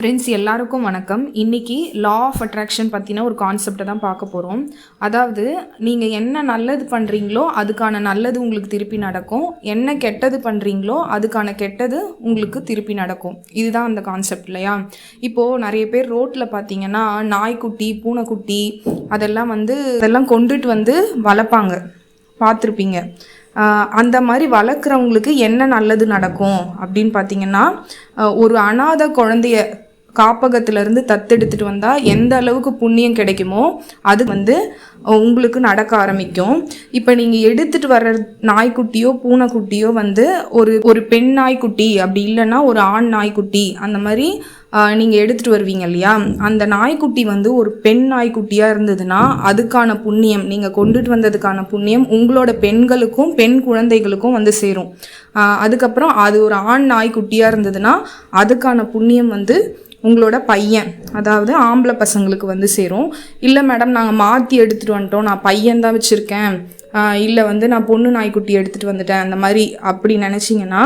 Friends எல்லாருக்கும் வணக்கம். இன்றைக்கி லா ஆஃப் அட்ராக்ஷன் பற்றின ஒரு கான்செப்டை தான் பார்க்க போகிறோம். அதாவது நீங்கள் என்ன நல்லது பண்ணுறீங்களோ அதுக்கான நல்லது உங்களுக்கு திருப்பி நடக்கும், என்ன கெட்டது பண்ணுறீங்களோ அதுக்கான கெட்டது உங்களுக்கு திருப்பி நடக்கும். இதுதான் அந்த கான்செப்ட் இல்லையா? இப்போது நிறைய பேர் ரோட்டில் பார்த்தீங்கன்னா நாய்க்குட்டி பூனைக்குட்டி அதெல்லாம் கொண்டுட்டு வந்து வளர்ப்பாங்க, பார்த்துருப்பீங்க. அந்த மாதிரி வளர்க்குறவங்களுக்கு என்ன நல்லது நடக்கும் அப்படின்னு பார்த்தீங்கன்னா, ஒரு அனாதை குழந்தைய காப்பகத்திலேருந்து தத்தெடுத்துட்டு வந்தால் எந்த அளவுக்கு புண்ணியம் கிடைக்குமோ அது உங்களுக்கு நடக்க ஆரம்பிக்கும். இப்போ நீங்கள் எடுத்துகிட்டு வர்ற நாய்க்குட்டியோ பூனைக்குட்டியோ ஒரு பெண் நாய்க்குட்டி, அப்படி இல்லைன்னா ஒரு ஆண் நாய்க்குட்டி, அந்த மாதிரி நீங்கள் எடுத்துகிட்டு வருவீங்க இல்லையா? அந்த நாய்க்குட்டி ஒரு பெண் நாய்க்குட்டியாக இருந்ததுன்னா அதுக்கான புண்ணியம், நீங்கள் கொண்டுட்டு வந்ததுக்கான புண்ணியம் உங்களோட பெண்களுக்கும் பெண் குழந்தைகளுக்கும் சேரும். அதுக்கப்புறம் அது ஒரு ஆண் நாய்க்குட்டியாக இருந்ததுன்னா அதுக்கான புண்ணியம் உங்களோட பையன், அதாவது ஆம்பளை பசங்களுக்கு சேரும். இல்லை மேடம் நாங்கள் மாற்றி எடுத்துகிட்டு வந்துட்டோம், நான் பையன்தான் வச்சுருக்கேன், இல்லை நான் பொண்ணு நாய்க்குட்டி எடுத்துகிட்டு வந்துட்டேன், அந்த மாதிரி அப்படி நினச்சிங்கன்னா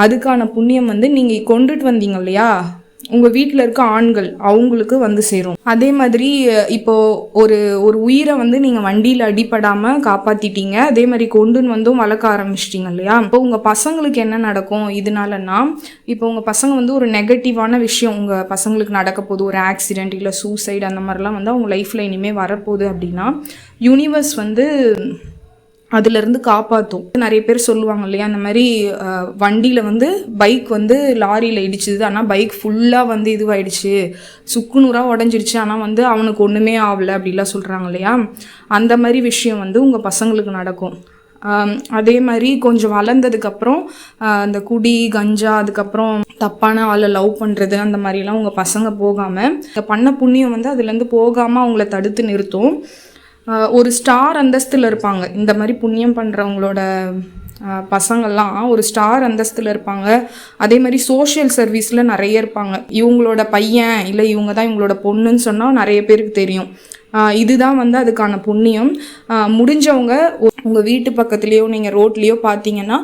அதுக்கான புண்ணியம் நீங்கள் கொண்டுட்டு வந்தீங்க இல்லையா, உங்கள் வீட்டில் இருக்க ஆண்கள் அவங்களுக்கு சேரும். அதே மாதிரி இப்போது ஒரு உயிரை நீங்கள் வண்டியில் அடிப்படாமல் காப்பாற்றிட்டீங்க, அதே மாதிரி கொண்டுன்னு வளர்க்க ஆரம்பிச்சிட்டிங்க இல்லையா? இப்போ உங்கள் பசங்களுக்கு என்ன நடக்கும் இதனாலன்னா, இப்போ உங்கள் பசங்க ஒரு நெகட்டிவான விஷயம் உங்கள் பசங்களுக்கு நடக்க போகுது, ஒரு ஆக்சிடெண்ட் இல்லை சூசைடு அந்த மாதிரிலாம் அவங்க லைஃப்பில் இனிமேல் வரப்போகுது அப்படின்னா யூனிவர்ஸ் அதிலிருந்து காப்பாற்றும். நிறைய பேர் சொல்லுவாங்க இல்லையா, அந்த மாதிரி வண்டியில் பைக் லாரியில் இடிச்சுது, ஆனால் பைக் ஃபுல்லாக இதுவாயிடுச்சு, சுக்குநூறாக உடஞ்சிருச்சு, ஆனால் அவனுக்கு ஒன்றுமே ஆகலை அப்படிலாம் சொல்கிறாங்க இல்லையா? அந்த மாதிரி விஷயம் உங்கள் பசங்களுக்கு நடக்கும். அதே மாதிரி கொஞ்சம் வளர்ந்ததுக்கப்புறம் அந்த குடி கஞ்சா அதுக்கப்புறம் தப்பான ஆளை லவ் பண்ணுறது அந்த மாதிரிலாம் உங்கள் பசங்க போகாமல், பண்ண புண்ணியம் அதுலேருந்து போகாமல் அவங்கள தடுத்து நிறுத்தும். ஒரு ஸ்டார் அந்தஸ்தில் இருப்பாங்க, இந்த மாதிரி புண்ணியம் பண்ணுறவங்களோட பசங்கள்லாம் ஒரு ஸ்டார் அந்தஸ்தில் இருப்பாங்க. அதே மாதிரி சோஷியல் சர்வீஸில் நிறைய இருப்பாங்க. இவங்களோட பையன் இல்லை இவங்க தான் இவங்களோட பொண்ணுன்னு சொன்னால் நிறைய பேருக்கு தெரியும். இதுதான் அதுக்கான புண்ணியம். முடிஞ்சவங்க உங்கள் வீட்டு பக்கத்துலேயோ நீங்கள் ரோட்லேயோ பார்த்தீங்கன்னா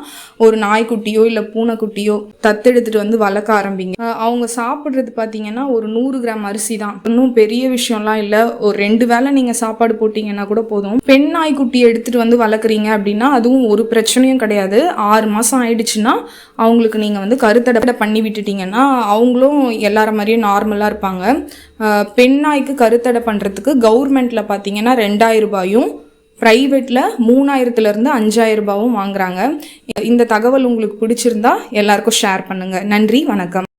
ஒரு நாய்க்குட்டியோ இல்லை பூனைக்குட்டியோ தத்தெடுத்துட்டு வளர்க்க ஆரம்பிங்க. அவங்க சாப்பிட்றது பார்த்தீங்கன்னா ஒரு 100 கிராம் அரிசி தான், இன்னும் பெரிய விஷயம்லாம் இல்லை. ஒரு 2 வேளை நீங்கள் சாப்பாடு போட்டிங்கன்னா கூட போதும். பெண் நாய்க்குட்டியை எடுத்துகிட்டு வளர்க்குறீங்க அப்படின்னா அதுவும் ஒரு பிரச்சனையும் கிடையாது. 6 மாதம் ஆயிடுச்சுன்னா அவங்களுக்கு நீங்கள் கருத்தடை பண்ணி விட்டுட்டிங்கன்னா அவங்களும் எல்லார மாதிரியும் நார்மலாக இருப்பாங்க. பெண் நாய்க்கு கருத்தடை பண்ணுறதுக்கு கவர்மெண்ட்டில் பார்த்தீங்கன்னா 2000 ரூபாயும், ப்ரைவேட்டில் 3000லேருந்து 5000 ரூபாவும் வாங்குறாங்க. இந்த தகவல் உங்களுக்கு பிடிச்சிருந்தா எல்லாருக்கும் ஷேர் பண்ணுங்கள். நன்றி, வணக்கம்.